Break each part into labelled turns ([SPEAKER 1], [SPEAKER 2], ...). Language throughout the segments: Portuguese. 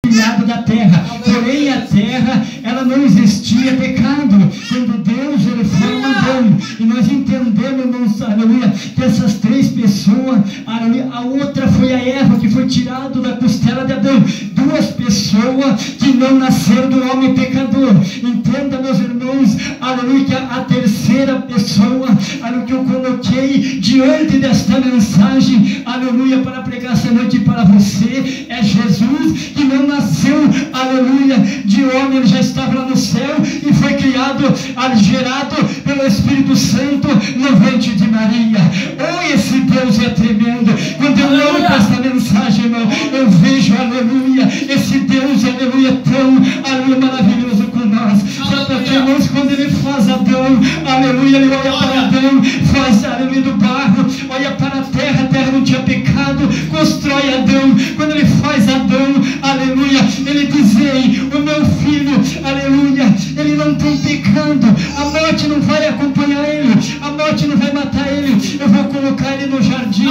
[SPEAKER 1] da terra, porém a terra ela não existia pecado quando Deus ele forma Adão, e nós entendemos, irmãos, aleluia, que essas três pessoas, aleluia, a outra foi a Eva que foi tirada da costela de Adão, duas pessoas que não nasceram do homem pecador. Entenda, meus irmãos, aleluia, que a terceira pessoa, aleluia, que eu coloquei diante desta mensagem, aleluia, para pregar essa noite para você, é Jesus, que não nasceu, aleluia, de homem, ele já estava lá no céu e foi criado, gerado pelo Espírito Santo no ventre de Maria. Oh, esse Deus é tremendo. Quando eu olho para essa mensagem, irmão, eu vejo, aleluia, esse Deus, aleluia, tão, aleluia, maravilhoso com nós. Sabe por quê, irmãos? Quando ele faz Adão, aleluia, ele olha para Adão, faz, aleluia, do barro, olha para a terra não tinha pecado, constrói Adão. Quando ele faz Adão, aleluia, ele diz: ei, o meu filho, aleluia, ele não tem pecado, a morte não vai acompanhar ele, a morte não vai matar ele, eu vou colocar ele no jardim,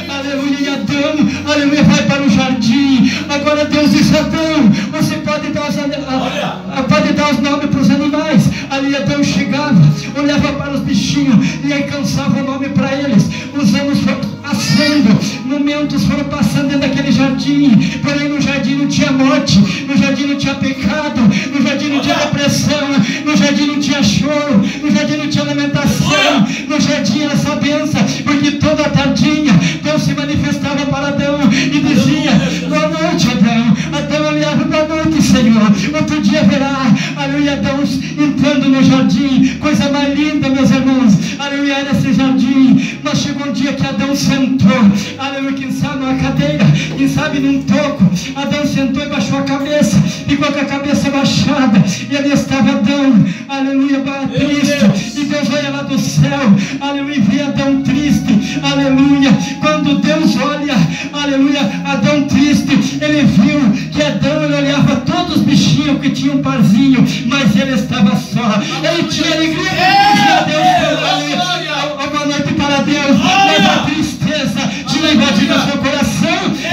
[SPEAKER 1] aleluia, e Adão, aleluia, vai para o jardim. Agora Deus disse: Adão, você pode dar os nomes para os animais. Ali Adão chegava, olhava para os bichinhos e aí cansava o nome para eles. Os anos foram passando, momentos foram passando dentro daquele jardim, porém no jardim não tinha morte, no jardim não tinha pecado, no jardim não tinha depressão, no jardim não tinha choro, no jardim não tinha lamentação, no jardim era só bênção, porque toda tardinha Deus se manifestava para Adão e dizia: boa noite, Adão. Adão olhava: boa noite, Senhor, outro dia verá. Aleluia, Adão entrando no jardim, coisa mais linda, meus irmãos, aleluia, era esse jardim. Mas chegou um dia que Adão sentou, aleluia, quem sabe numa cadeira, quem sabe num toco. Adão sentou e baixou a cabeça, ficou com a cabeça baixada, e ali estava Adão, aleluia, triste. E Deus olha lá do céu, aleluia, e vê Adão triste, aleluia. Quando Deus olha, aleluia, Adão triste, ele viu que Adão, ele olhava todos os bichinhos que tinham um parzinho, mas ele estava só. Ele tinha alegria